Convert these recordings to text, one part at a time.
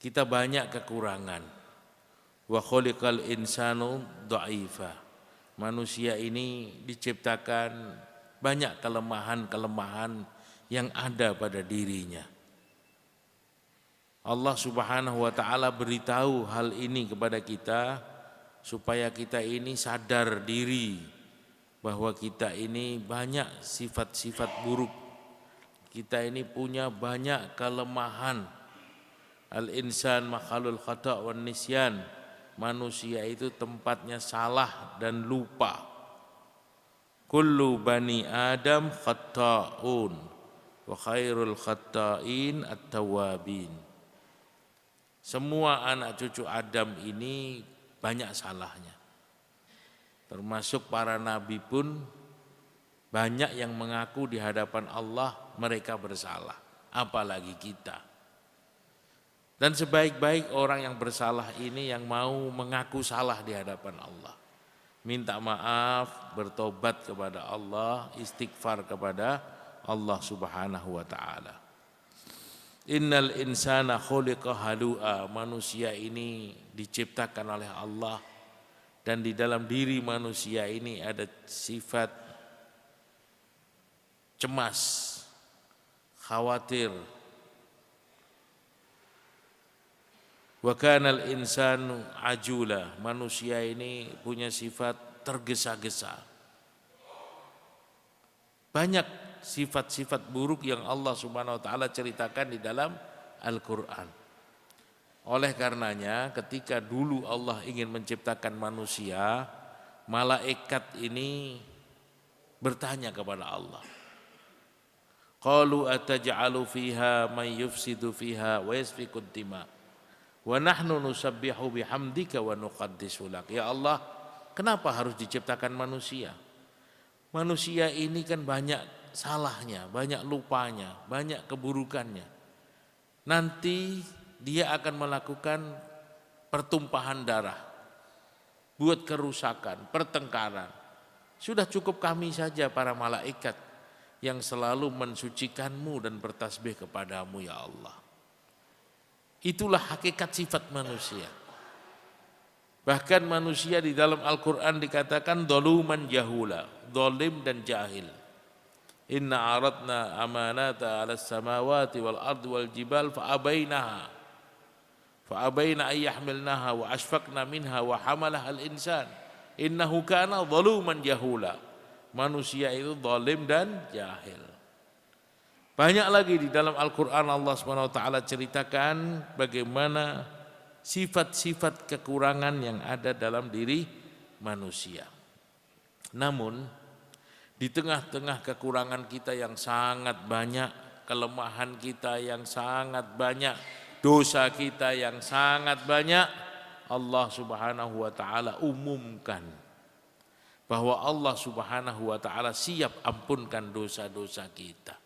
Kita banyak kekurangan. Wa khuliqal insanu dha'ifa. Manusia ini diciptakan banyak kelemahan-kelemahan yang ada pada dirinya. Allah Subhanahu wa taala beritahu hal ini kepada kita supaya kita ini sadar diri bahwa kita ini banyak sifat-sifat buruk. Kita ini punya banyak kelemahan. Al-insan makhalul khata' wan nisyan. Manusia itu tempatnya salah dan lupa. Kullu bani Adam khata'un wa khairul khata'in at-tawwabin. Semua anak cucu Adam ini banyak salahnya. Termasuk para nabi pun banyak yang mengaku di hadapan Allah mereka bersalah, apalagi kita. Dan sebaik-baik orang yang bersalah ini yang mau mengaku salah di hadapan Allah. Minta maaf, bertobat kepada Allah, istighfar kepada Allah Subhanahu wa taala. Innal insana khuliqa halu'a. Manusia ini diciptakan oleh Allah dan di dalam diri manusia ini ada sifat cemas, khawatir. Wa kanal insanu ajula. Manusia ini punya sifat tergesa-gesa. Banyak sifat-sifat buruk yang Allah Subhanahu wa taala ceritakan di dalam Al-Qur'an. Oleh karenanya ketika dulu Allah ingin menciptakan manusia, malaikat ini bertanya kepada Allah. Qalu ataj'alu fiha may yufsidu fiha wa yasfiku dima wa nahnu nusabbihu bihamdika wa nuqaddisu lak. Ya Allah, kenapa harus diciptakan manusia? Manusia ini kan banyak salahnya, banyak lupanya, banyak keburukannya. Nanti dia akan melakukan pertumpahan darah, buat kerusakan, pertengkaran. Sudah cukup kami saja para malaikat yang selalu mensucikanmu dan bertasbih kepadamu ya Allah. Itulah hakikat sifat manusia. Bahkan manusia di dalam Al-Quran dikatakan dzaluman jahula, zalim dan jahil. Inna aradna amanata 'alas samawati wal ardi wal jibal fa abaina an yahmilnaha wa ashfaqna minha wa hamalaha al-insan innahu kana zaluman jahula. Manusia itu zalim dan jahil. Banyak lagi di dalam Al-Quran Allah SWT ceritakan bagaimana sifat-sifat kekurangan yang ada dalam diri manusia. Namun di tengah-tengah kekurangan kita yang sangat banyak, kelemahan kita yang sangat banyak, dosa kita yang sangat banyak, Allah Subhanahu wa taala umumkan bahwa Allah Subhanahu wa taala siap ampunkan dosa-dosa kita.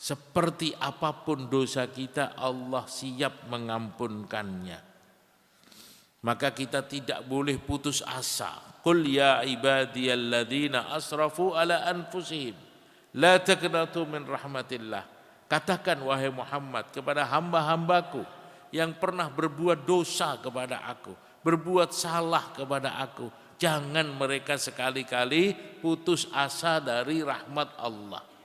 Seperti apapun dosa kita, Allah siap mengampunkannya. Maka kita tidak boleh putus asa. Qul ya ibadiyalladzina asrafu ala anfusihim la taqnatu min rahmatillah. Katakan wahai Muhammad kepada hamba-hambaku yang pernah berbuat dosa kepada aku, berbuat salah kepada aku, jangan mereka sekali-kali putus asa dari rahmat Allah.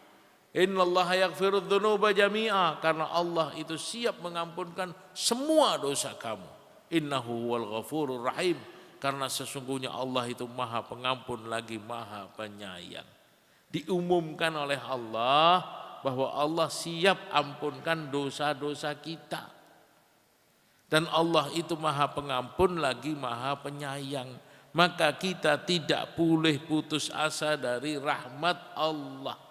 Innallaha yaghfirudz dzunuba jami'a, karena Allah itu siap mengampunkan semua dosa kamu. Innahu huwal ghafurur rahim, karena sesungguhnya Allah itu Maha Pengampun lagi Maha Penyayang. Diumumkan oleh Allah bahwa Allah siap ampunkan dosa-dosa kita. Dan Allah itu Maha Pengampun lagi Maha Penyayang. Maka kita tidak boleh putus asa dari rahmat Allah.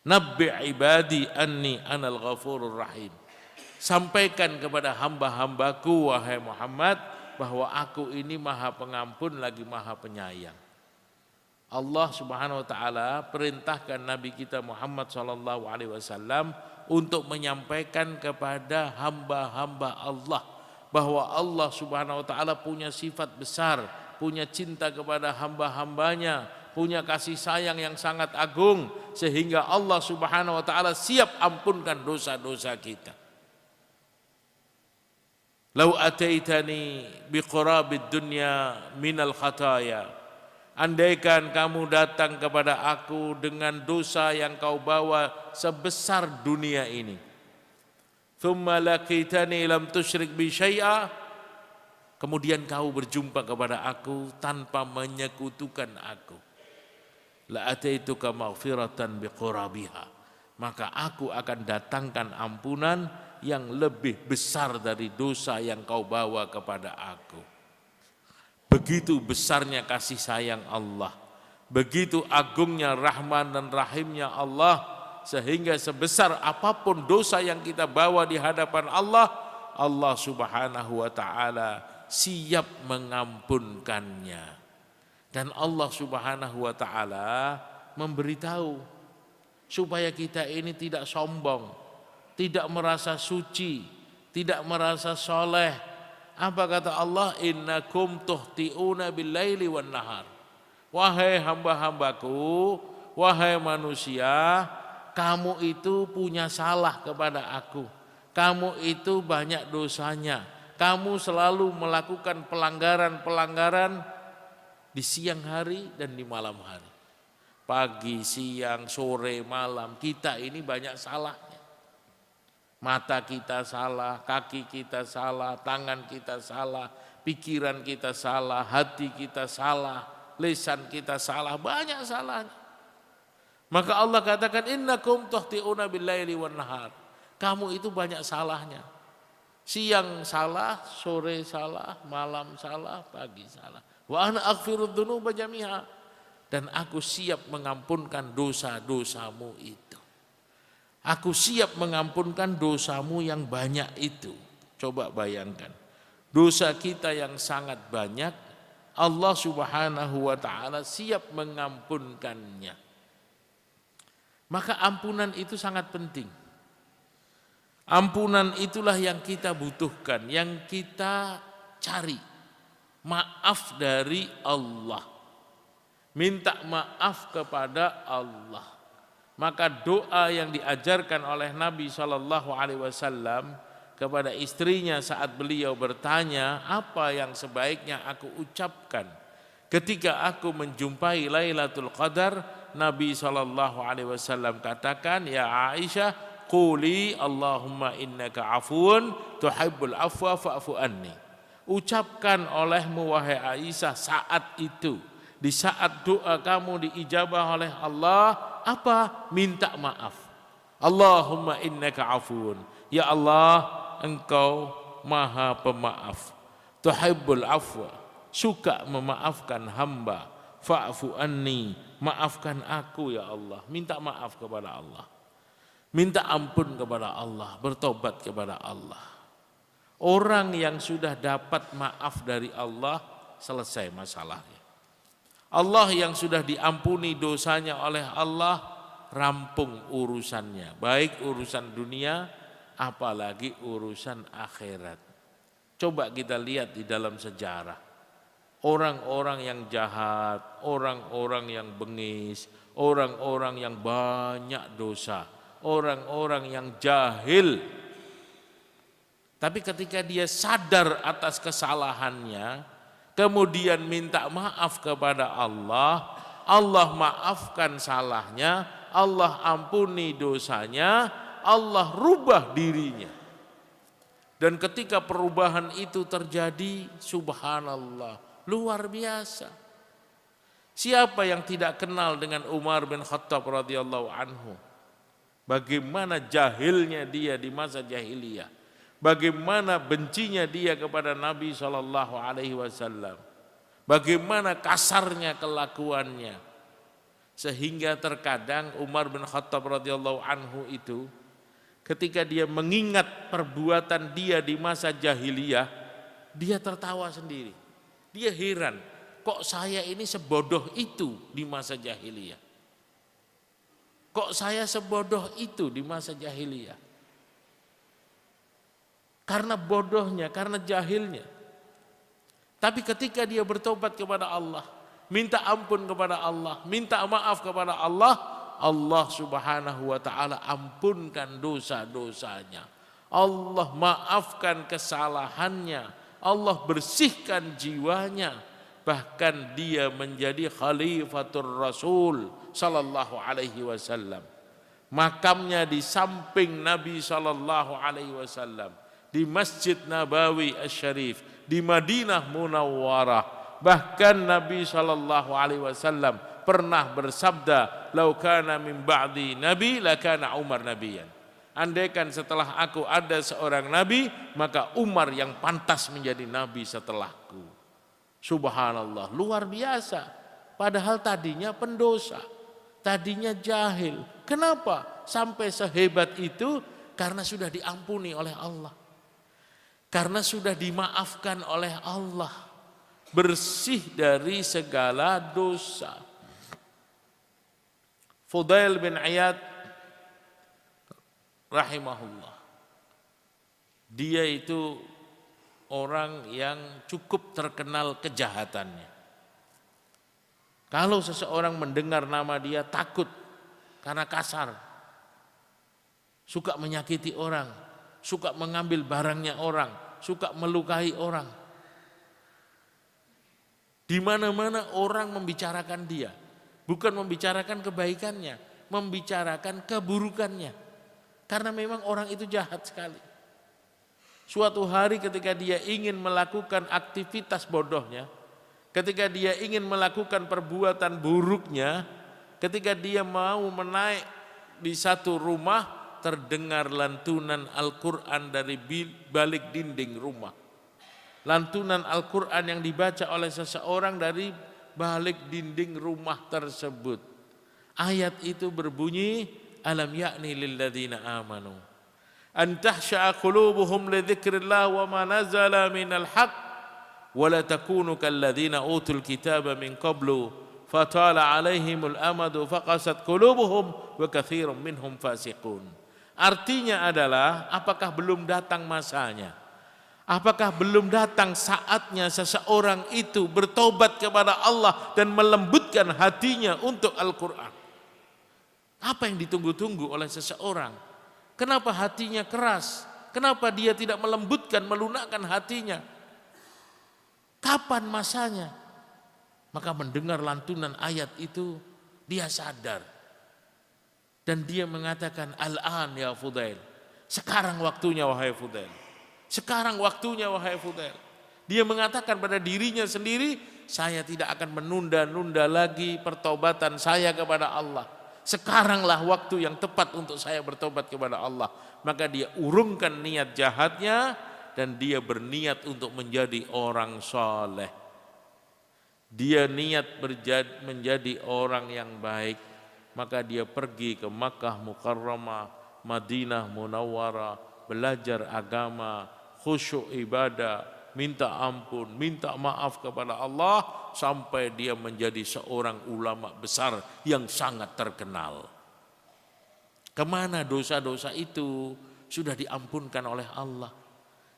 Nabbi ibadi anni anal ghafurur rahim. Sampaikan kepada hamba-hambaku wahai Muhammad bahwa aku ini Maha Pengampun lagi Maha Penyayang. Allah Subhanahu wa taala perintahkan Nabi kita Muhammad sallallahu alaihi wasallam untuk menyampaikan kepada hamba-hamba Allah bahwa Allah Subhanahu wa taala punya sifat besar, punya cinta kepada hamba-hambanya, punya kasih sayang yang sangat agung, sehingga Allah Subhanahu wa taala siap ampunkan dosa-dosa kita. Lau ataitani biqurabid dunya minal khataya. Andaikan kamu datang kepada aku dengan dosa yang kau bawa sebesar dunia ini. Thumma laqitani lam tusyrik bi syai'a. Kemudian kau berjumpa kepada aku tanpa menyekutukan aku. La ataituka maghfiratan biqurabiha. Maka aku akan datangkan ampunan yang lebih besar dari dosa yang kau bawa kepada aku. Begitu besarnya kasih sayang Allah, begitu agungnya Rahman dan Rahimnya Allah, sehingga sebesar apapun dosa yang kita bawa di hadapan Allah, Allah Subhanahu wa ta'ala siap mengampunkannya. Dan Allah Subhanahu wa ta'ala memberitahu supaya kita ini tidak sombong, tidak merasa suci, tidak merasa soleh. Apa kata Allah? Innakum tuhti'una bil-laili wan nahar. Wahai hamba-hambaku, wahai manusia, kamu itu punya salah kepada aku. Kamu itu banyak dosanya. Kamu selalu melakukan pelanggaran-pelanggaran di siang hari dan di malam hari. Pagi, siang, sore, malam, kita ini banyak salahnya. Mata kita salah, kaki kita salah, tangan kita salah, pikiran kita salah, hati kita salah, lisan kita salah, banyak salahnya. Maka Allah katakan innakum tuhti'una bil-laili wan nahar. Kamu itu banyak salahnya. Siang salah, sore salah, malam salah, pagi salah. Wa ana aghfirudz dzunuba jami'a. Dan aku siap mengampunkan dosa-dosamu itu. Aku siap mengampunkan dosamu yang banyak itu. Coba bayangkan, dosa kita yang sangat banyak, Allah Subhanahu wa ta'ala siap mengampunkannya. Maka ampunan itu sangat penting. Ampunan itulah yang kita butuhkan, yang kita cari. Maaf dari Allah. Minta maaf kepada Allah. Maka doa yang diajarkan oleh Nabi SAW kepada istrinya saat beliau bertanya, apa yang sebaiknya aku ucapkan ketika aku menjumpai Lailatul Qadar? Nabi SAW katakan, ya Aisyah, quli Allahumma innaka afuun tuhibbul afwa fa'fu anni. Ucapkan olehmu wahai Aisyah saat itu, di saat doa kamu diijabah oleh Allah, apa? Minta maaf. Allahumma innaka afuun. Ya Allah, engkau maha pemaaf. Tuhibbul afwa. Suka memaafkan hamba. Fa'fu anni. Maafkan aku ya Allah. Minta maaf kepada Allah. Minta ampun kepada Allah. Bertobat kepada Allah. Orang yang sudah dapat maaf dari Allah, selesai masalahnya. Allah yang sudah diampuni dosanya oleh Allah, rampung urusannya. Baik urusan dunia, apalagi urusan akhirat. Coba kita lihat di dalam sejarah. Orang-orang yang jahat, orang-orang yang bengis, orang-orang yang banyak dosa, orang-orang yang jahil. Tapi ketika dia sadar atas kesalahannya, kemudian minta maaf kepada Allah, Allah maafkan salahnya, Allah ampuni dosanya, Allah rubah dirinya. Dan ketika perubahan itu terjadi, subhanallah, luar biasa. Siapa yang tidak kenal dengan Umar bin Khattab radhiyallahu anhu? Bagaimana jahilnya dia di masa jahiliyah. Bagaimana bencinya dia kepada Nabi SAW. Bagaimana kasarnya kelakuannya. Sehingga terkadang Umar bin Khattab radhiyallahu anhu itu, ketika dia mengingat perbuatan dia di masa jahiliyah, dia tertawa sendiri. Dia heran, kok saya ini sebodoh itu di masa jahiliyah. Kok saya sebodoh itu di masa jahiliyah. Karena bodohnya, karena jahilnya. Tapi ketika dia bertobat kepada Allah, minta ampun kepada Allah, minta maaf kepada Allah, Allah Subhanahu wa ta'ala ampunkan dosa-dosanya. Allah maafkan kesalahannya, Allah bersihkan jiwanya, bahkan dia menjadi khalifatur Rasul sallallahu alaihi wasallam. Makamnya di samping Nabi sallallahu alaihi wasallam di Masjid Nabawi Asy-Syarif di Madinah Munawwarah. Bahkan Nabi sallallahu alaihi wasallam pernah bersabda, "Lau kana min ba'di nabi lakana Umar nabiyan." Andaikan setelah aku ada seorang nabi, maka Umar yang pantas menjadi nabi setelahku. Subhanallah, luar biasa. Padahal tadinya pendosa, tadinya jahil. Kenapa sampai sehebat itu? Karena sudah diampuni oleh Allah, karena sudah dimaafkan oleh Allah, bersih dari segala dosa. Fudail bin Iyad rahimahullah, dia itu orang yang cukup terkenal kejahatannya. Kalau seseorang mendengar nama dia takut karena kasar, suka menyakiti orang, suka mengambil barangnya orang, suka melukai orang. Di mana-mana orang membicarakan dia, bukan membicarakan kebaikannya, membicarakan keburukannya. Karena memang orang itu jahat sekali. Suatu hari ketika dia ingin melakukan aktivitas bodohnya, ketika dia ingin melakukan perbuatan buruknya, ketika dia mau menaik di satu rumah, terdengar lantunan Al-Quran dari balik dinding rumah. Lantunan Al-Quran yang dibaca oleh seseorang dari balik dinding rumah tersebut. Ayat itu berbunyi, alam ya'ni lilladzina amanu an tahsha'a qulubuhum li dzikrillah wa ma nazala minal haqq wa la takunu kalladzina utul kitaba min qablu fatala 'alaihimul amadu faqasat qulubuhum wa katsirun minhum fasiqun. Artinya adalah, apakah belum datang masanya? Apakah belum datang saatnya seseorang itu bertobat kepada Allah dan melembutkan hatinya untuk Al-Quran? Apa yang ditunggu-tunggu oleh seseorang? Kenapa hatinya keras? Kenapa dia tidak melembutkan, melunakkan hatinya? Kapan masanya? Maka mendengar lantunan ayat itu, dia sadar. Dan dia mengatakan, al-an ya Fudail. Sekarang waktunya wahai Fudail. Sekarang waktunya wahai Fudail. Dia mengatakan pada dirinya sendiri, saya tidak akan menunda-nunda lagi pertobatan saya kepada Allah. Sekaranglah waktu yang tepat untuk saya bertobat kepada Allah. Maka dia urungkan niat jahatnya dan dia berniat untuk menjadi orang soleh. Dia niat menjadi orang yang baik. Maka dia pergi ke Makkah Mukarramah, Madinah Munawwarah, belajar agama, khusyuk ibadah, minta ampun, minta maaf kepada Allah, sampai dia menjadi seorang ulama besar yang sangat terkenal. Kemana dosa-dosa itu? Sudah diampunkan oleh Allah.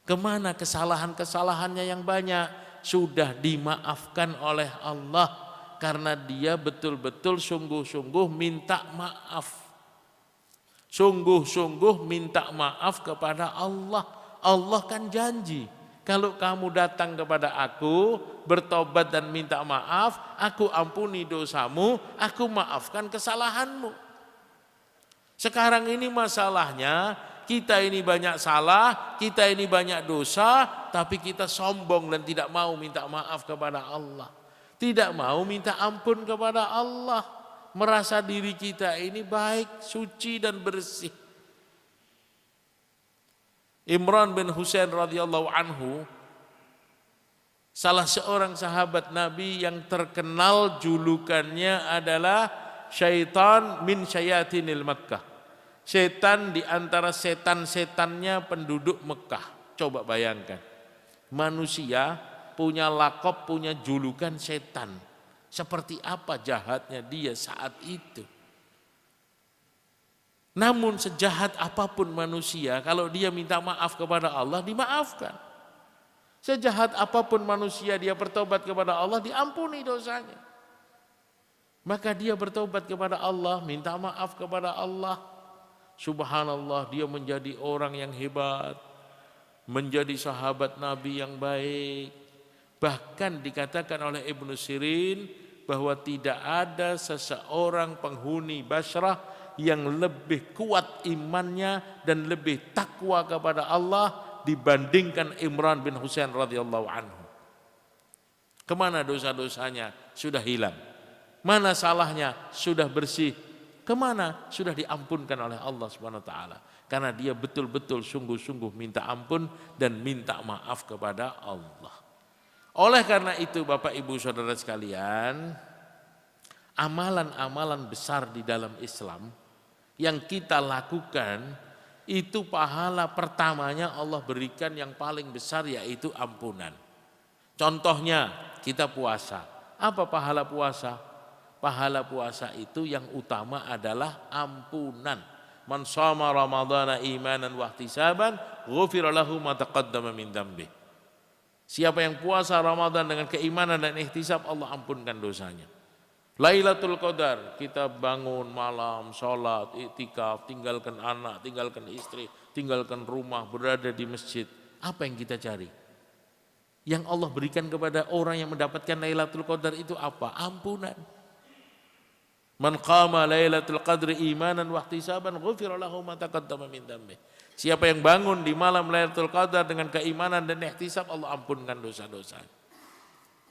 Kemana kesalahan-kesalahannya yang banyak? Sudah dimaafkan oleh Allah, karena dia betul-betul sungguh-sungguh minta maaf. Sungguh-sungguh minta maaf kepada Allah. Allah kan janji, kalau kamu datang kepada aku, bertobat dan minta maaf, aku ampuni dosamu, aku maafkan kesalahanmu. Sekarang ini masalahnya, kita ini banyak salah, kita ini banyak dosa, tapi kita sombong dan tidak mau minta maaf kepada Allah. Tidak mau minta ampun kepada Allah. Merasa diri kita ini baik, suci dan bersih. Imran bin Husain radhiyallahu anhu, salah seorang sahabat Nabi yang terkenal julukannya adalah syaitan min syayatinil Makkah. Setan di antara setan-setannya penduduk Mekah. Coba bayangkan, manusia punya lakop, punya julukan setan. Seperti apa jahatnya dia saat itu. Namun sejahat apapun manusia, kalau dia minta maaf kepada Allah, dimaafkan. Sejahat apapun manusia, dia bertobat kepada Allah, diampuni dosanya. Maka dia bertobat kepada Allah, minta maaf kepada Allah. Subhanallah, dia menjadi orang yang hebat, menjadi sahabat Nabi yang baik. Bahkan dikatakan oleh Ibnu Sirin bahwa tidak ada seseorang penghuni Basrah yang lebih kuat imannya dan lebih takwa kepada Allah dibandingkan Imran bin Husain radhiyallahu anhu. Kemana dosa-dosanya? Sudah hilang. Mana salahnya? Sudah bersih. Kemana? Sudah diampunkan oleh Allah Subhanahu wa taala. Karena dia betul-betul sungguh-sungguh minta ampun dan minta maaf kepada Allah. Oleh karena itu Bapak Ibu Saudara sekalian, amalan-amalan besar di dalam Islam yang kita lakukan itu pahala pertamanya Allah berikan yang paling besar, yaitu ampunan. Contohnya kita puasa. Apa pahala puasa? Pahala puasa itu yang utama adalah ampunan. Man shoma ramadhana imanan wa ihtisaban ghufira lahu ma taqaddama min dzambi. Siapa yang puasa Ramadan dengan keimanan dan ihtisab, Allah ampunkan dosanya. Lailatul Qadar, kita bangun malam, sholat, iktikaf, tinggalkan anak, tinggalkan istri, tinggalkan rumah, berada di masjid. Apa yang kita cari? Yang Allah berikan kepada orang yang mendapatkan Lailatul Qadar itu apa? Ampunan. Man qama Lailatul Qadri imanan wa ihtisaban ghufira lahu ma taqaddama min dzambi. Siapa yang bangun di malam Lailatul Qadar dengan keimanan dan ihtisab, Allah ampunkan dosa-dosa.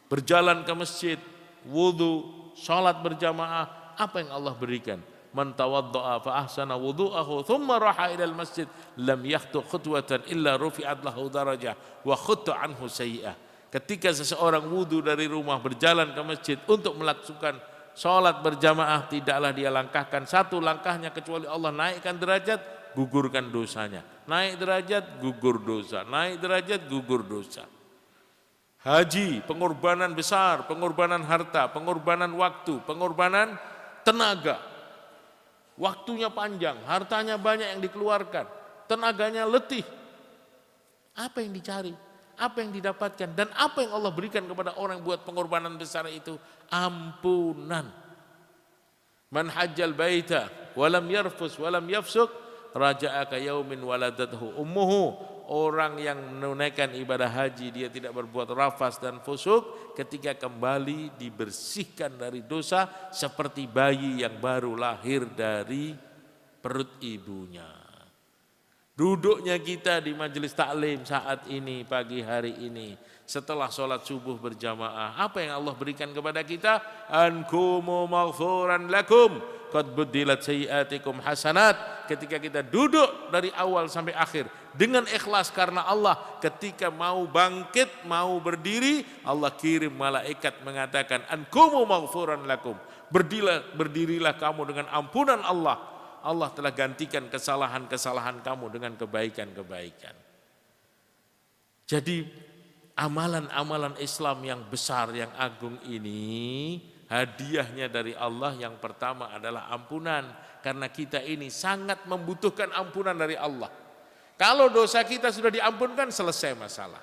Berjalan ke masjid, wudu, salat berjamaah, apa yang Allah berikan? Man tawaddaa fa ahsana wudu'ahu thumma raha ila al-masjid lam yakhtu khutwatan illa rufi'at lahu darajah wa khutta anhu sayyi'ah. Ketika seseorang wudu dari rumah berjalan ke masjid untuk melakukan salat berjamaah, tidaklah dia langkahkan satu langkahnya kecuali Allah naikkan derajat, gugurkan dosanya. Naik derajat, gugur dosa. Naik derajat, gugur dosa. Haji, pengorbanan besar, pengorbanan harta, pengorbanan waktu, pengorbanan tenaga. Waktunya panjang, hartanya banyak yang dikeluarkan, tenaganya letih. Apa yang dicari? Apa yang didapatkan? Dan apa yang Allah berikan kepada orang yang buat pengorbanan besar itu? Ampunan. Man hajjal baita walam yarfus walam yafsuk raja'a ka yaumin waladathu ummuhu. Orang yang menunaikan ibadah haji, dia tidak berbuat rafas dan fusuk, ketika kembali dibersihkan dari dosa seperti bayi yang baru lahir dari perut ibunya. Duduknya kita di majelis taklim saat ini, pagi hari ini, setelah sholat subuh berjamaah, apa yang Allah berikan kepada kita? Ankumu maghfuran lakum qad buddilat sayyiatikum hasanat. Ketika kita duduk dari awal sampai akhir dengan ikhlas karena Allah, ketika mau bangkit, mau berdiri, Allah kirim malaikat mengatakan ankumu maghfuran lakum, berdirilah kamu dengan ampunan Allah. Allah telah gantikan kesalahan-kesalahan kamu dengan kebaikan-kebaikan. Jadi amalan-amalan Islam yang besar, yang agung ini, hadiahnya dari Allah yang pertama adalah ampunan. Karena kita ini sangat membutuhkan ampunan dari Allah. Kalau dosa kita sudah diampunkan, selesai masalah.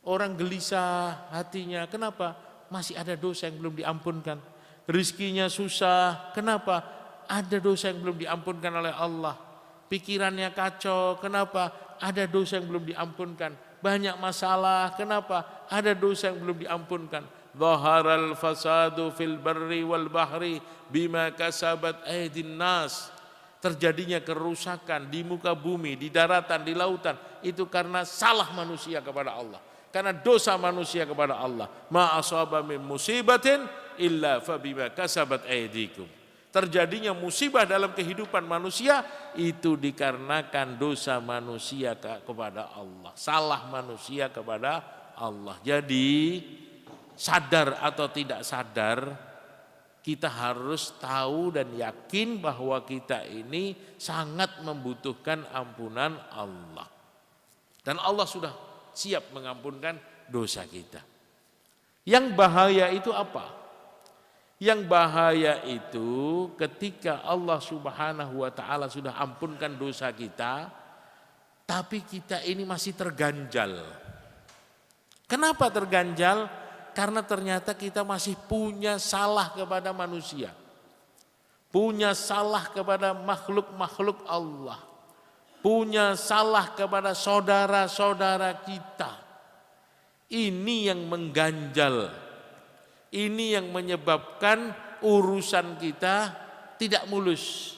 Orang gelisah hatinya, kenapa? Masih ada dosa yang belum diampunkan. Rizkinya susah, kenapa? Ada dosa yang belum diampunkan oleh Allah. Pikirannya kacau, kenapa? Ada dosa yang belum diampunkan. Banyak masalah, kenapa? Ada dosa yang belum diampunkan. Zaharal fasadu fil barri wal bahri bima kasabat aydin nas. Terjadinya kerusakan di muka bumi, di daratan, di lautan, itu karena salah manusia kepada Allah. Karena dosa manusia kepada Allah. Ma asaba min musibatin illa fa bima kasabat aydikum. Terjadinya musibah dalam kehidupan manusia itu dikarenakan dosa manusia kepada Allah, salah manusia kepada Allah. Jadi sadar atau tidak sadar, kita harus tahu dan yakin bahwa kita ini sangat membutuhkan ampunan Allah. Dan Allah sudah siap mengampunkan dosa kita. Yang bahaya itu apa? Yang bahaya itu ketika Allah Subhanahu wa taala sudah ampunkan dosa kita, tapi kita ini masih terganjal. Kenapa terganjal? Karena ternyata kita masih punya salah kepada manusia. punya salah kepada makhluk-makhluk Allah, punya salah kepada saudara-saudara kita. Ini yang mengganjal, ini yang menyebabkan urusan kita tidak mulus.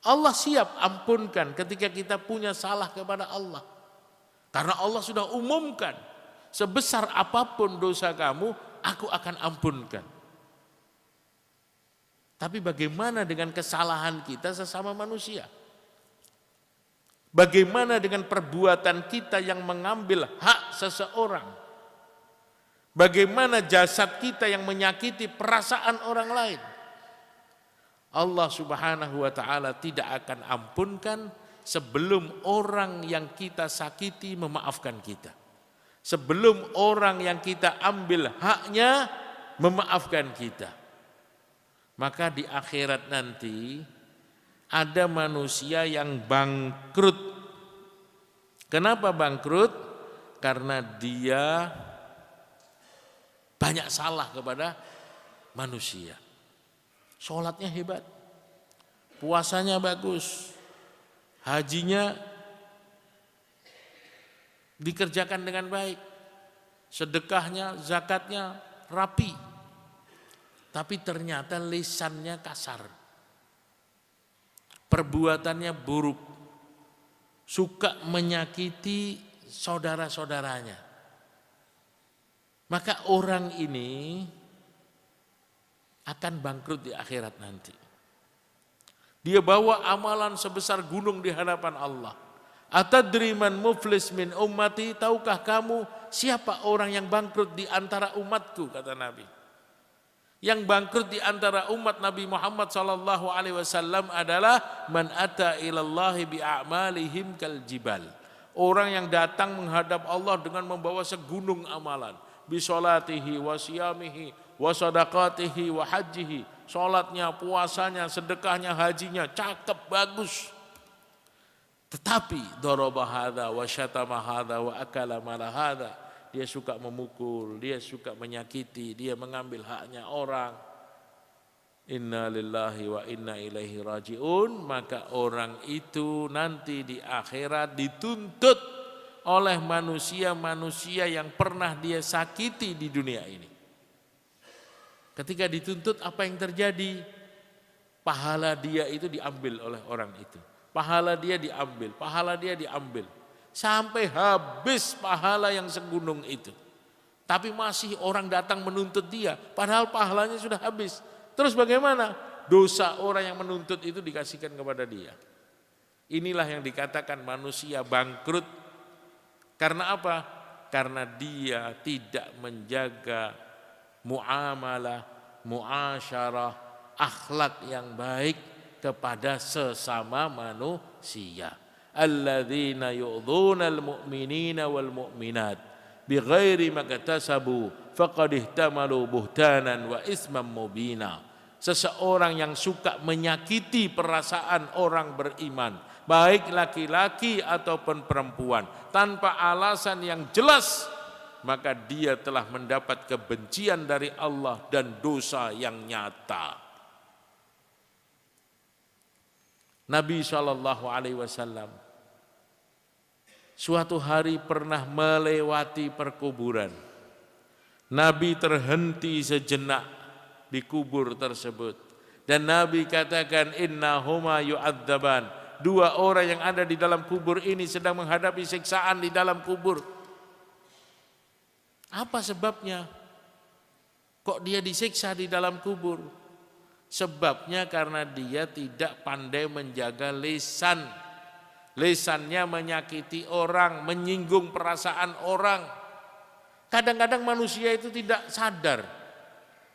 Allah siap ampunkan ketika kita punya salah kepada Allah. Karena Allah sudah umumkan, sebesar apapun dosa kamu, aku akan ampunkan. Tapi bagaimana dengan kesalahan kita sesama manusia? Bagaimana dengan perbuatan kita yang mengambil hak seseorang? Bagaimana jasad kita yang menyakiti perasaan orang lain? Allah Subhanahu wa taala tidak akan ampunkan sebelum orang yang kita sakiti memaafkan kita. Sebelum orang yang kita ambil haknya memaafkan kita. Maka di akhirat nanti ada manusia yang bangkrut. Kenapa bangkrut? Karena dia banyak salah kepada manusia. Sholatnya hebat, puasanya bagus, hajinya dikerjakan dengan baik, sedekahnya, zakatnya rapi. Tapi ternyata lisannya kasar, perbuatannya buruk, suka menyakiti saudara-saudaranya. Maka orang ini akan bangkrut di akhirat nanti. Dia bawa amalan sebesar gunung di hadapan Allah. Atadri man muflis min ummati, tahukah kamu siapa orang yang bangkrut di antara umatku, kata Nabi. Yang bangkrut di antara umat Nabi Muhammad sallallahu alaihi wasallam adalah man ata ilallahi bi a'malihim kal jibal. Orang yang datang menghadap Allah dengan membawa segunung amalan, bi sholatihi wa siyamihi wa sadaqatihi wa hajjihi. Salatnya, puasanya, sedekahnya, hajinya cakep bagus. Tetapi daraba hadza wa syatama hadza wa akala mala hadza. Dia suka memukul, dia suka menyakiti, dia mengambil haknya orang. Inna lillahi wa inna ilaihi raji'un. Maka orang itu nanti di akhirat dituntut oleh manusia-manusia yang pernah dia sakiti di dunia ini. Ketika dituntut, apa yang terjadi? Pahala dia itu diambil oleh orang itu. Pahala dia diambil, pahala dia diambil. Sampai habis pahala yang segunung itu. Tapi masih orang datang menuntut dia, padahal pahalanya sudah habis. Terus bagaimana? Dosa orang yang menuntut itu dikasihkan kepada dia. Inilah yang dikatakan manusia bangkrut. Karena apa? Karena dia tidak menjaga muamalah, muasyarah, akhlak yang baik kepada sesama manusia. Alladzina yu'dzunal mu'minina wal mu'minat bighairi maktasabu faqad ihtamalu buhtanan wa isman mubina. Seseorang yang suka menyakiti perasaan orang beriman, baik laki-laki ataupun perempuan, tanpa alasan yang jelas, maka dia telah mendapat kebencian dari Allah dan dosa yang nyata. Nabi SAW suatu hari pernah melewati perkuburan. Nabi terhenti sejenak di kubur tersebut. Dan Nabi katakan, innahuma yu'adzaban. Dua orang yang ada di dalam kubur ini sedang menghadapi siksaan di dalam kubur. Apa sebabnya? Kok dia disiksa di dalam kubur? Sebabnya karena dia tidak pandai menjaga lisan. Lisannya menyakiti orang, menyinggung perasaan orang. Kadang-kadang manusia itu tidak sadar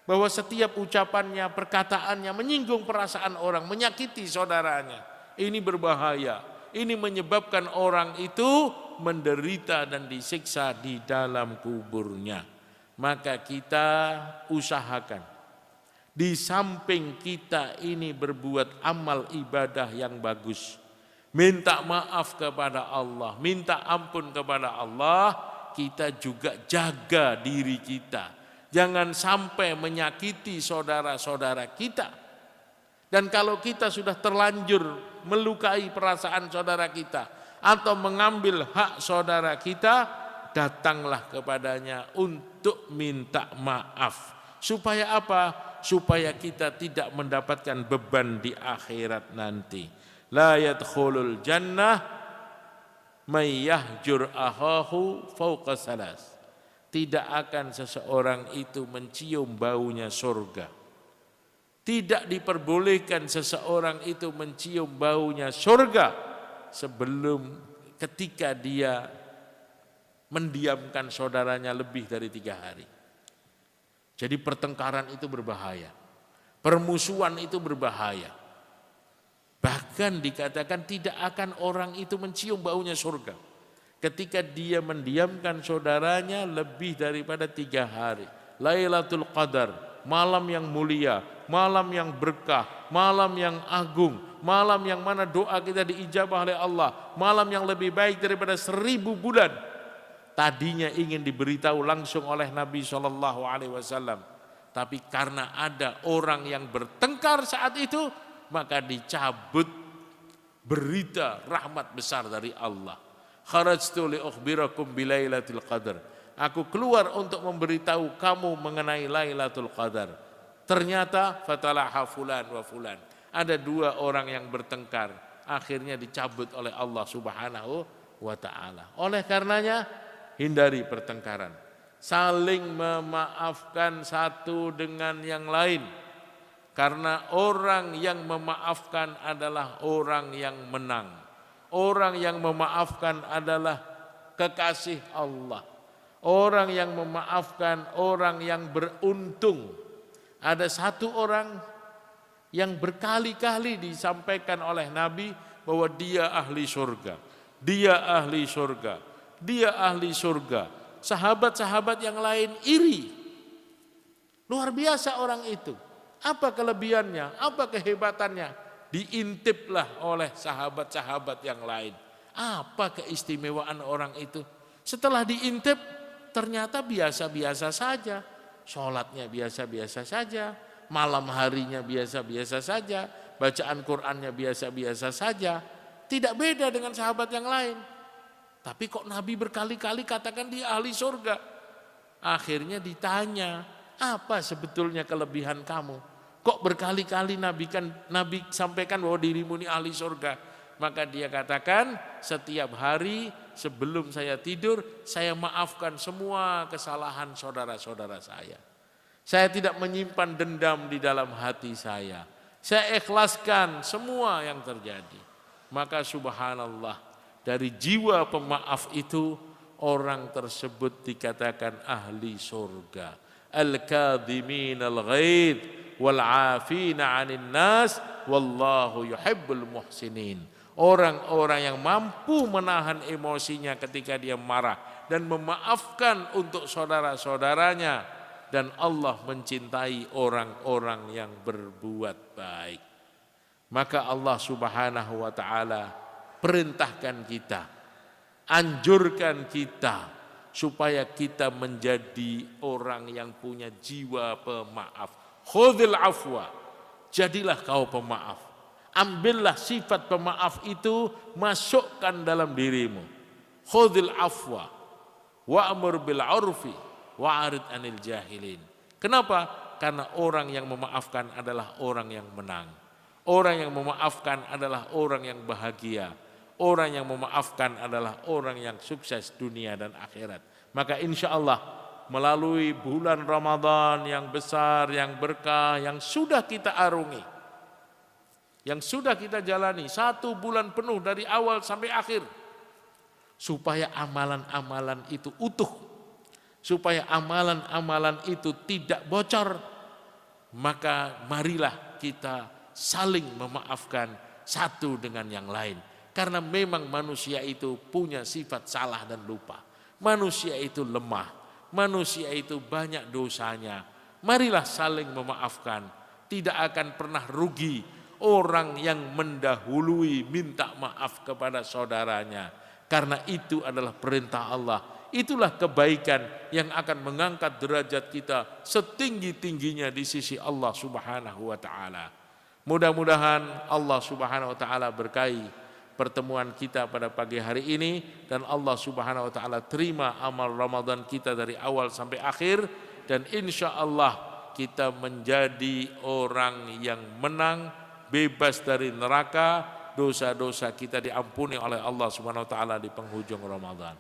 bahwa setiap ucapannya, perkataannya menyinggung perasaan orang, menyakiti saudaranya. Ini berbahaya. Ini menyebabkan orang itu menderita dan disiksa di dalam kuburnya. Maka kita usahakan, di samping kita ini berbuat amal ibadah yang bagus, minta maaf kepada Allah, minta ampun kepada Allah, kita juga jaga diri kita. Jangan sampai menyakiti saudara-saudara kita. Dan kalau kita sudah terlanjur melukai perasaan saudara kita atau mengambil hak saudara kita, datanglah kepadanya untuk minta maaf. Supaya apa? Supaya kita tidak mendapatkan beban di akhirat nanti. La yadkhulul jannah may yahjur akhahu fawqa salas. Tidak akan seseorang itu mencium baunya surga. Tidak diperbolehkan seseorang itu mencium baunya surga sebelum ketika dia mendiamkan saudaranya lebih dari 3 hari. Jadi pertengkaran itu berbahaya. Permusuhan itu berbahaya. Bahkan dikatakan tidak akan orang itu mencium baunya surga ketika dia mendiamkan saudaranya lebih daripada 3 hari. Lailatul Qadar, malam yang mulia, malam yang berkah, malam yang agung, malam yang mana doa kita diijabah oleh Allah, malam yang lebih baik daripada 1000 bulan. Tadinya ingin diberitahu langsung oleh Nabi SAW, tapi karena ada orang yang bertengkar saat itu, maka dicabut berita rahmat besar dari Allah. Kharajtu li ukhbirakum bilailatul qadar. Aku keluar untuk memberitahu kamu mengenai Lailatul Qadar. Ternyata fatalaha fulan wa fulan. Ada 2 orang yang bertengkar, akhirnya dicabut oleh Allah Subhanahu wa taala. Oleh karenanya hindari pertengkaran. Saling memaafkan satu dengan yang lain. Karena orang yang memaafkan adalah orang yang menang. Orang yang memaafkan adalah kekasih Allah. Orang yang memaafkan orang yang beruntung. Ada satu orang yang berkali-kali disampaikan oleh Nabi bahwa dia ahli surga. Dia ahli surga. Dia ahli surga. Sahabat-sahabat yang lain iri. Luar biasa orang itu. Apa kelebihannya? Apa kehebatannya? Diintiplah oleh sahabat-sahabat yang lain. Apa keistimewaan orang itu? Setelah diintip, ternyata biasa-biasa saja. Sholatnya biasa-biasa saja. Malam harinya biasa-biasa saja. Bacaan Qur'annya biasa-biasa saja. Tidak beda dengan sahabat yang lain. Tapi kok Nabi berkali-kali katakan dia ahli surga. Akhirnya ditanya, apa sebetulnya kelebihan kamu? Kok berkali-kali Nabi sampaikan bahwa dirimu ini ahli surga? Maka dia katakan, setiap hari sebelum saya tidur, saya maafkan semua kesalahan saudara-saudara saya. Saya tidak menyimpan dendam di dalam hati saya. Saya ikhlaskan semua yang terjadi. Maka subhanallah, dari jiwa pemaaf itu, orang tersebut dikatakan ahli surga. Al-kadhimin al-ghaid wal-afina 'anil nas wallahu yuhibbul muhsinin. Orang-orang yang mampu menahan emosinya ketika dia marah dan memaafkan untuk saudara-saudaranya, dan Allah mencintai orang-orang yang berbuat baik. Maka Allah Subhanahu wa taala perintahkan kita, anjurkan kita supaya kita menjadi orang yang punya jiwa pemaaf. Khudhil afwa, jadilah kau pemaaf. Ambillah sifat pemaaf itu, masukkan dalam dirimu. Khudhil afwa wa'mur bil 'urfi wa'rid 'anil jahilin. Kenapa? Karena orang yang memaafkan adalah orang yang menang. Orang yang memaafkan adalah orang yang bahagia. Orang yang memaafkan adalah orang yang sukses dunia dan akhirat. Maka insya Allah melalui bulan Ramadan yang besar, yang berkah, yang sudah kita arungi, yang sudah kita jalani 1 bulan penuh dari awal sampai akhir, supaya amalan-amalan itu utuh, supaya amalan-amalan itu tidak bocor, maka marilah kita saling memaafkan satu dengan yang lain. Karena memang manusia itu punya sifat salah dan lupa. Manusia itu lemah. Manusia itu banyak dosanya. Marilah saling memaafkan. Tidak akan pernah rugi orang yang mendahului minta maaf kepada saudaranya. Karena itu adalah perintah Allah. Itulah kebaikan yang akan mengangkat derajat kita setinggi-tingginya di sisi Allah Subhanahu wa taala. Mudah-mudahan Allah Subhanahu wa taala berkahi pertemuan kita pada pagi hari ini, dan Allah Subhanahu wa taala terima amal Ramadan kita dari awal sampai akhir, dan insya Allah kita menjadi orang yang menang, bebas dari neraka, dosa-dosa kita diampuni oleh Allah Subhanahu wa taala di penghujung Ramadan.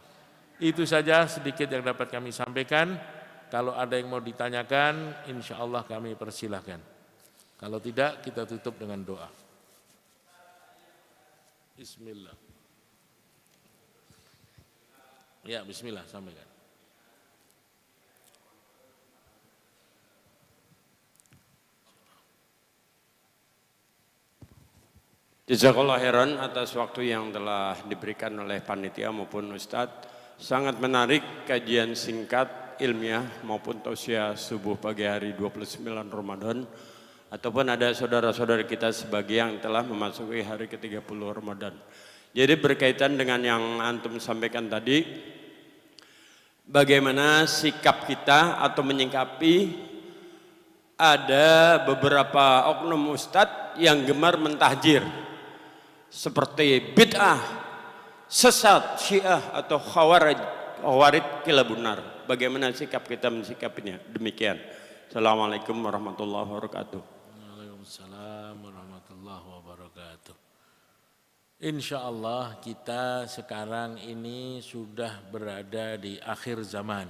Itu saja sedikit yang dapat kami sampaikan. Kalau ada yang mau ditanyakan, insya Allah kami persilahkan. Kalau tidak, kita tutup dengan doa. Bismillah. Ya, bismillah, sampaikan. Jazakallah khairan atas waktu yang telah diberikan oleh panitia maupun Ustadz. Sangat menarik kajian singkat ilmiah maupun tausiah subuh pagi hari 29 Ramadan. Ataupun ada saudara-saudara kita sebagian yang telah memasuki hari ke-30 Ramadan. Jadi berkaitan dengan yang antum sampaikan tadi, bagaimana sikap kita atau menyikapi ada beberapa oknum ustadz yang gemar mentahjir seperti bid'ah, sesat, syiah atau khawarij kilabunar. Bagaimana sikap kita mensikapinya? Demikian. Assalamualaikum warahmatullahi wabarakatuh. Waalaikumsalam warahmatullahi wabarakatuh. Insya Allah kita sekarang ini sudah berada di akhir zaman.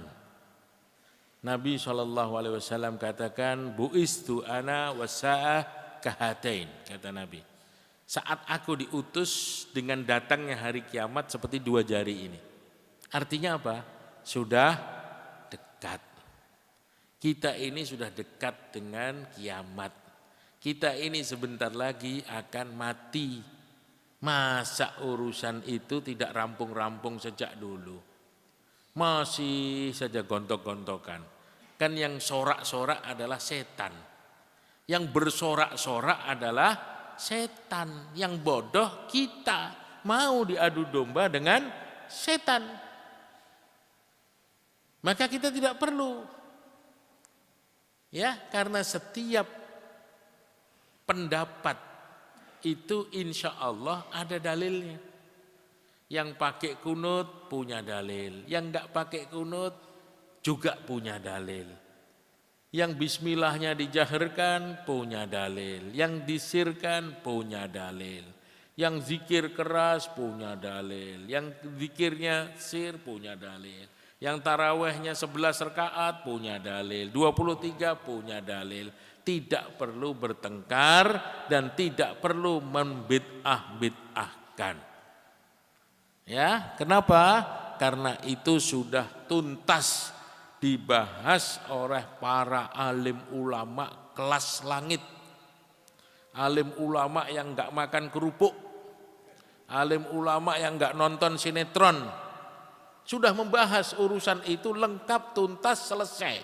Nabi SAW katakan, bu'istu ana wasa'ah kahatain, kata Nabi. Saat aku diutus dengan datangnya hari kiamat seperti dua jari ini. Artinya apa? Sudah dekat. Kita ini sudah dekat dengan kiamat. Kita ini sebentar lagi akan mati. Masa urusan itu tidak rampung-rampung sejak dulu? Masih saja gontok-gontokan. Kan yang sorak-sorak adalah setan. Yang bersorak-sorak adalah setan. Yang bodoh kita. Mau diadu domba dengan setan. Maka kita tidak perlu. Ya, karena setiap pendapat itu insya Allah ada dalilnya. Yang pakai kunut punya dalil, yang enggak pakai kunut juga punya dalil. Yang bismillahnya dijaharkan punya dalil, yang disirkan punya dalil, yang zikir keras punya dalil, yang zikirnya sir punya dalil, yang tarawehnya 11 rakaat punya dalil, 23 punya dalil. Tidak perlu bertengkar dan tidak perlu membid'ah-bid'ahkan. Ya, kenapa? Karena itu sudah tuntas dibahas oleh para alim ulama kelas langit. Alim ulama yang enggak makan kerupuk. Alim ulama yang enggak nonton sinetron. Sudah membahas urusan itu lengkap, tuntas, selesai.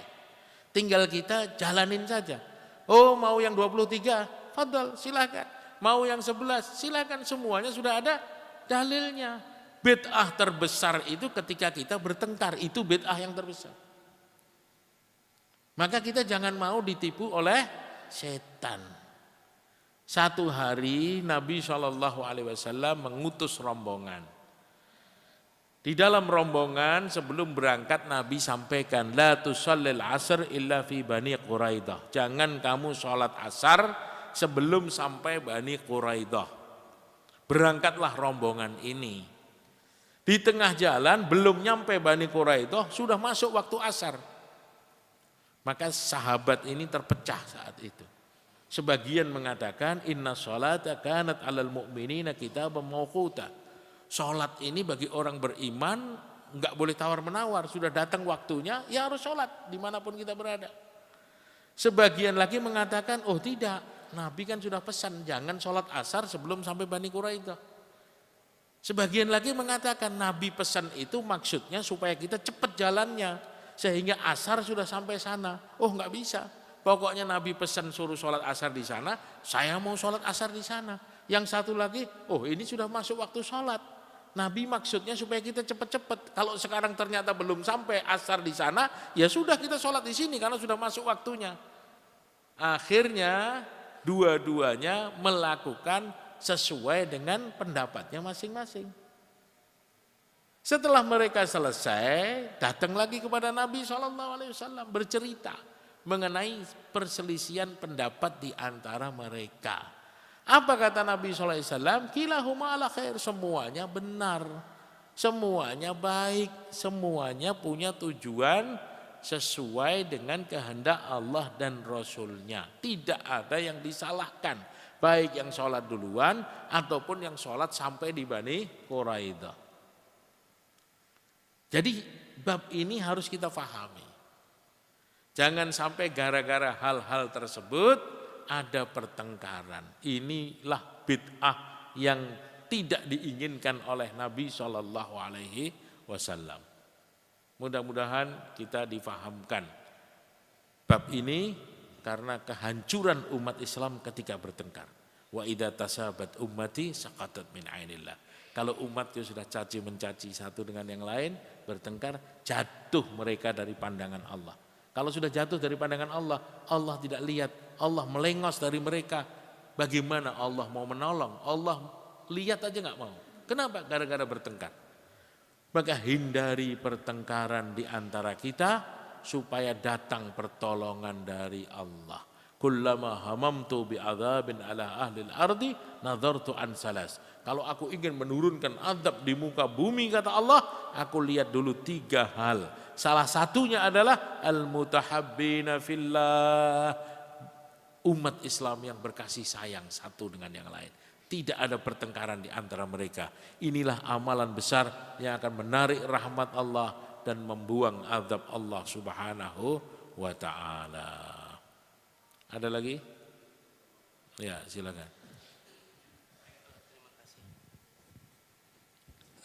Tinggal kita jalanin saja. Oh, mau yang 23, fadal, silakan. Mau yang 11, silakan, semuanya sudah ada dalilnya. Bid'ah terbesar itu ketika kita bertengkar, itu bid'ah yang terbesar. Maka kita jangan mau ditipu oleh setan. Satu hari Nabi SAW mengutus rombongan. Di dalam rombongan sebelum berangkat Nabi sampaikan, la tusallil asr illa fi Bani Quraidah. Jangan kamu sholat asar sebelum sampai Bani Quraidah. Berangkatlah rombongan ini. Di tengah jalan belum nyampe Bani Quraidah sudah masuk waktu asar. Maka sahabat ini terpecah saat itu. Sebagian mengatakan inna sholata kanat alal mu'minina kitaban mawquta. Sholat ini bagi orang beriman enggak boleh tawar-menawar, sudah datang waktunya ya harus sholat dimanapun kita berada. Sebagian lagi mengatakan oh tidak, Nabi kan sudah pesan jangan sholat asar sebelum sampai Bani Quraidah. Sebagian lagi mengatakan Nabi pesan itu maksudnya supaya kita cepat jalannya sehingga asar sudah sampai sana. Oh enggak bisa, pokoknya Nabi pesan suruh sholat asar di sana, saya mau sholat asar di sana. Yang satu lagi, oh ini sudah masuk waktu sholat. Nabi maksudnya supaya kita cepat-cepat. Kalau sekarang ternyata belum sampai asar di sana, ya sudah kita sholat di sini karena sudah masuk waktunya. Akhirnya dua-duanya melakukan sesuai dengan pendapatnya masing-masing. Setelah mereka selesai, datang lagi kepada Nabi SAW bercerita mengenai perselisihan pendapat di antara mereka. Apa kata Nabi SAW? Kilahuma ala khair, semuanya benar, semuanya baik, semuanya punya tujuan sesuai dengan kehendak Allah dan Rasulnya. Tidak ada yang disalahkan, baik yang sholat duluan ataupun yang sholat sampai di Bani Quraidah. Jadi bab ini harus kita fahami. Jangan sampai gara-gara hal-hal tersebut ada pertengkaran. Inilah bid'ah yang tidak diinginkan oleh Nabi SAW. Mudah-mudahan kita difahamkan bab ini karena kehancuran umat Islam ketika bertengkar. Wa idza tasabat ummati saqatat min ainillah. Kalau umatku sudah caci mencaci satu dengan yang lain, bertengkar, jatuh mereka dari pandangan Allah. Kalau sudah jatuh dari pandangan Allah, Allah tidak lihat, Allah melengos dari mereka. Bagaimana Allah mau menolong? Allah lihat aja nggak mau. Kenapa? Gara-gara bertengkar. Maka hindari pertengkaran di antara kita supaya datang pertolongan dari Allah. Kullama hamamtu bi'adzabin ala ahlil ardi nadhartu an salas. Kalau aku ingin menurunkan azab di muka bumi, kata Allah, aku lihat dulu 3 hal. Salah satunya adalah al-mutahabbina fillah, umat Islam yang berkasih sayang satu dengan yang lain. Tidak ada pertengkaran di antara mereka. Inilah amalan besar yang akan menarik rahmat Allah dan membuang azab Allah Subhanahu wa ta'ala. Ada lagi? Ya, silakan.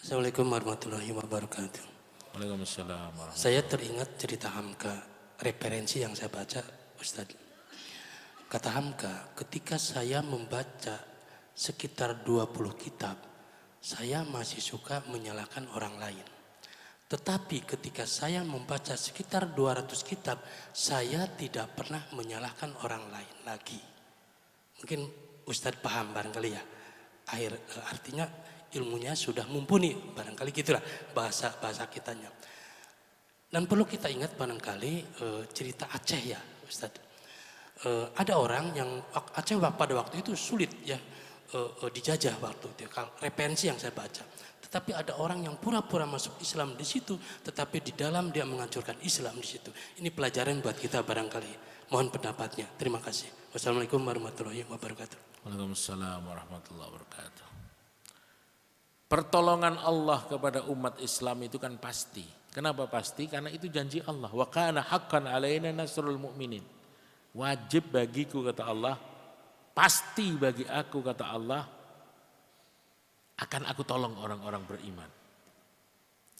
Assalamualaikum warahmatullahi wabarakatuh. Waalaikumsalam warahmatullahi. Saya teringat cerita Hamka, referensi yang saya baca, Ustadz. Kata Hamka, ketika saya membaca sekitar 20 kitab, saya masih suka menyalahkan orang lain. Tetapi ketika saya membaca sekitar 200 kitab, saya tidak pernah menyalahkan orang lain lagi. Mungkin Ustadz paham barangkali ya. Artinya ilmunya sudah mumpuni, barangkali gitulah bahasa kitanya. Dan perlu kita ingat barangkali cerita Aceh ya Ustadz. Ada orang yang Aceh pada waktu itu sulit ya dijajah waktu itu. Referensi yang saya baca. Tetapi ada orang yang pura-pura masuk Islam di situ, tetapi di dalam dia menghancurkan Islam di situ. Ini pelajaran buat kita barangkali. Mohon pendapatnya. Terima kasih. Wassalamualaikum warahmatullahi wabarakatuh. Waalaikumsalam warahmatullahi wabarakatuh. Pertolongan Allah kepada umat Islam itu kan pasti. Kenapa pasti? Karena itu janji Allah. Wa kana haqqan alaina nasrul mu'minin. Wajib bagiku, kata Allah, pasti bagi aku, kata Allah, akan aku tolong orang-orang beriman.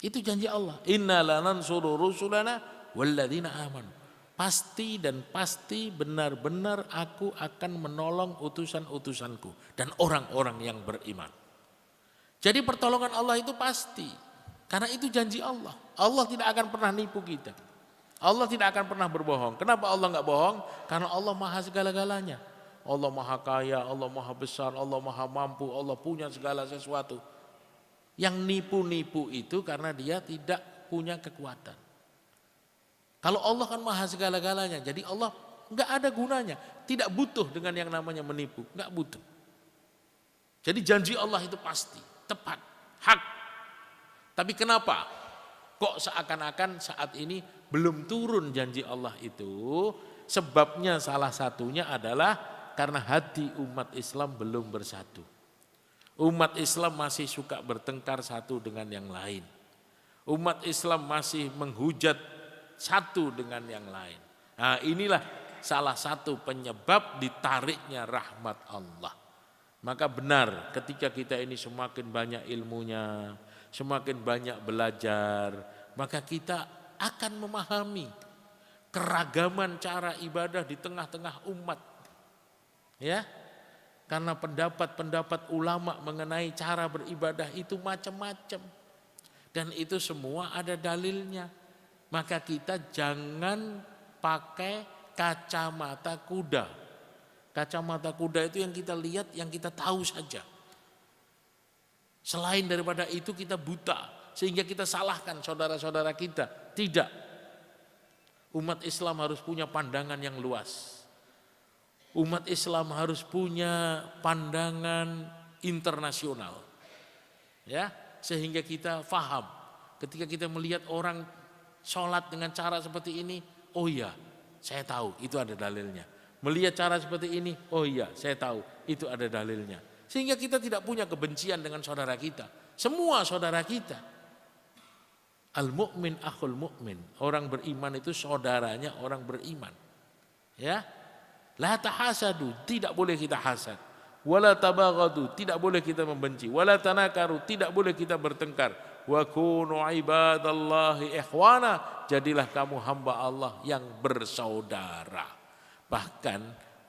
Itu janji Allah. Inna lanansuru rusulana walladzina amanu. Pasti dan pasti benar-benar aku akan menolong utusan-utusanku dan orang-orang yang beriman. Jadi pertolongan Allah itu pasti. Karena itu janji Allah. Allah tidak akan pernah nipu kita. Allah tidak akan pernah berbohong. Kenapa Allah nggak bohong? Karena Allah maha segala-galanya. Allah maha kaya, Allah maha besar, Allah maha mampu, Allah punya segala sesuatu. Yang nipu-nipu itu karena dia tidak punya kekuatan. Kalau Allah kan maha segala-galanya, jadi Allah nggak ada gunanya. Tidak butuh dengan yang namanya menipu, nggak butuh. Jadi janji Allah itu pasti, tepat, hak. Tapi kenapa? Kok seakan-akan saat ini belum turun janji Allah itu? Sebabnya salah satunya adalah karena hati umat Islam belum bersatu. Umat Islam masih suka bertengkar satu dengan yang lain. Umat Islam masih menghujat satu dengan yang lain. Nah, inilah salah satu penyebab ditariknya rahmat Allah. Maka benar ketika kita ini semakin banyak ilmunya, semakin banyak belajar, maka kita akan memahami keragaman cara ibadah di tengah-tengah umat. Ya, karena pendapat-pendapat ulama mengenai cara beribadah itu macam-macam. Dan itu semua ada dalilnya. Maka kita jangan pakai kacamata kuda. Kacamata kuda itu yang kita lihat, yang kita tahu saja. Selain daripada itu kita buta, sehingga kita salahkan saudara-saudara kita. Tidak. Umat Islam harus punya pandangan yang luas. Umat Islam harus punya pandangan internasional. Ya, sehingga kita faham. Ketika kita melihat orang sholat dengan cara seperti ini, oh iya, saya tahu itu ada dalilnya. Melihat cara seperti ini, oh iya, saya tahu itu ada dalilnya. Sehingga kita tidak punya kebencian dengan saudara kita. Semua saudara kita. Al-mu'min akhul mu'min. Orang beriman itu saudaranya orang beriman. Ya. La tahasadu, tidak boleh kita hasad. Wala tabaghadu, tidak boleh kita membenci. Wala tanakaru, tidak boleh kita bertengkar. Wa kunu ibadallahi ikhwana, jadilah kamu hamba Allah yang bersaudara. Bahkan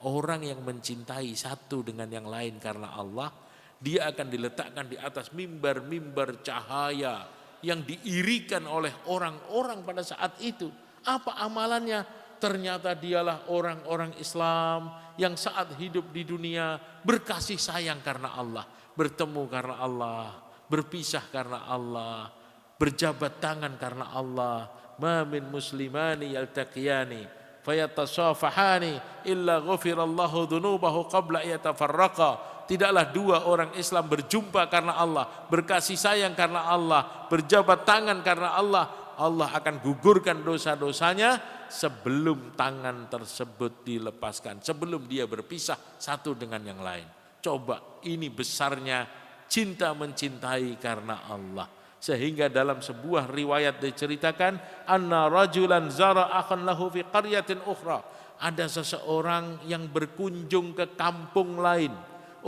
orang yang mencintai satu dengan yang lain karena Allah, dia akan diletakkan di atas mimbar-mimbar cahaya yang diirikan oleh orang-orang pada saat itu. Apa amalannya? Ternyata dialah orang-orang Islam yang saat hidup di dunia berkasih sayang karena Allah, bertemu karena Allah, berpisah karena Allah, berjabat tangan karena Allah. Ma min muslimani yaltaqiyani fayatasafahani illa ghufirallahu dhunubahu qabla yatafarraqa. Tidaklah dua orang Islam berjumpa karena Allah, berkasih sayang karena Allah, berjabat tangan karena Allah. Allah akan gugurkan dosa-dosanya sebelum tangan tersebut dilepaskan, sebelum dia berpisah satu dengan yang lain. Coba, ini besarnya cinta mencintai karena Allah. Sehingga dalam sebuah riwayat diceritakan, anna rajulan zara akhan lahu fi qaryatin ukhra. Ada seseorang yang berkunjung ke kampung lain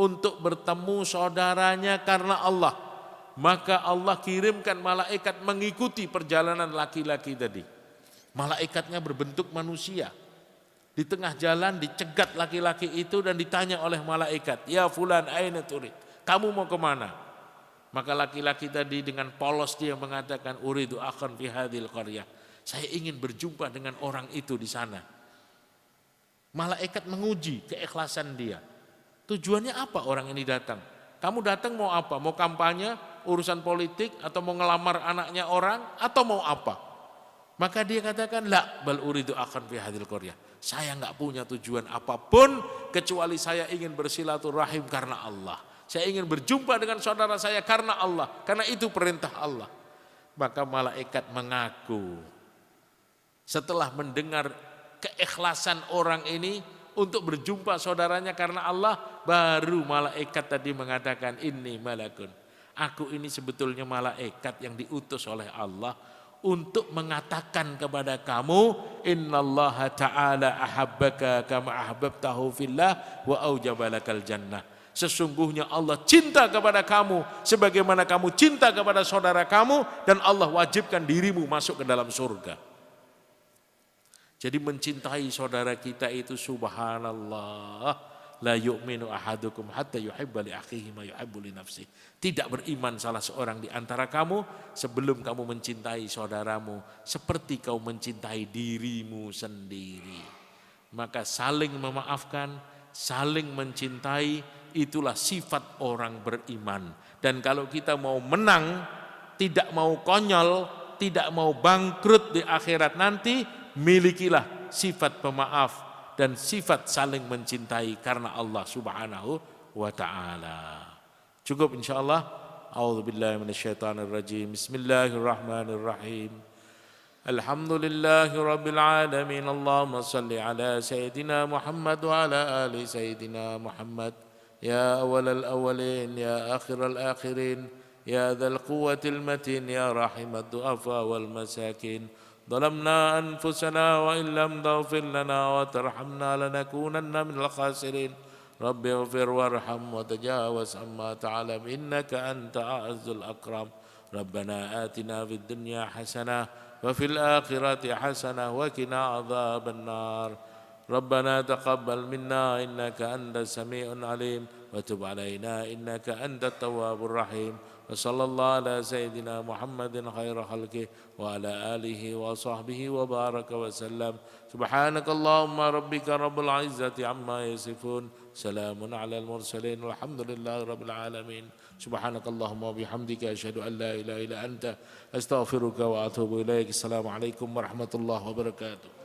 untuk bertemu saudaranya karena Allah. Maka Allah kirimkan malaikat mengikuti perjalanan laki-laki tadi. Malaikatnya berbentuk manusia. Di tengah jalan dicegat laki-laki itu dan ditanya oleh malaikat, ya fulan aina turid, kamu mau kemana? Maka laki-laki tadi dengan polos dia mengatakan, uridu akhan fi hadhil qaryah, saya ingin berjumpa dengan orang itu di sana. Malaikat menguji keikhlasan dia. Tujuannya apa orang ini datang? Kamu datang mau apa? Mau kampanye, urusan politik, atau mau ngelamar anaknya orang, atau mau apa? Maka dia katakan, la bal uridu akhan fi hadhil qaryah. Saya enggak punya tujuan apapun kecuali saya ingin bersilaturahim karena Allah. Saya ingin berjumpa dengan saudara saya karena Allah, karena itu perintah Allah. Maka malaikat mengaku. Setelah mendengar keikhlasan orang ini untuk berjumpa saudaranya karena Allah, baru malaikat tadi mengatakan, inni malakun. Aku ini sebetulnya malaikat yang diutus oleh Allah untuk mengatakan kepada kamu, innallaha ta'ala ahabbaka kama ahbabtahu fillah wa aujabalakal jannah. Sesungguhnya Allah cinta kepada kamu sebagaimana kamu cinta kepada saudara kamu, dan Allah wajibkan dirimu masuk ke dalam surga. Jadi mencintai saudara kita itu subhanallah, la yu'minu ahadukum hatta yuhibba li akhihi ma yuhibbu li nafsihi. Tidak beriman salah seorang di antara kamu sebelum kamu mencintai saudaramu seperti kau mencintai dirimu sendiri. Maka saling memaafkan, saling mencintai, itulah sifat orang beriman. Dan kalau kita mau menang, tidak mau konyol, tidak mau bangkrut di akhirat nanti, milikilah sifat pemaaf dan sifat saling mencintai karena Allah Subhanahu wa taala. Cukup insyaallah. A'udzubillahi minasyaitonirrajim. Bismillahirrahmanirrahim. Alhamdulillahirabbil alamin. Allahumma shalli ala sayidina Muhammad wa ala ali sayidina Muhammad. Ya awwalal awwalin, ya akhiral akhirin, ya dzal quwwatil matin, ya rahimad du'afa wal masakin. ظلمنا أنفسنا وإن لم تغفر لنا وترحمنا لنكونن من الخاسرين. رب اغفر وارحم وتجاوز عما تعلم إنك أنت أعز الأكرم. ربنا آتنا في الدنيا حسنة وفي الآخرة حسنة وقنا عذاب النار. ربنا تقبل منا إنك أنت السميع العليم وتب علينا إنك أنت التواب الرحيم. وصلى الله على سيدنا محمد خير خلقه وعلى آله وصحبه وبارك وسلم. سبحانك اللهم ربك رب العزة عما يصفون سلام على المرسلين والحمد لله رب العالمين. سبحانك اللهم وبحمدك أشهد أن لا إله إلا أنت أستغفرك وأتوب إليك. السلام عليكم ورحمة الله وبركاته.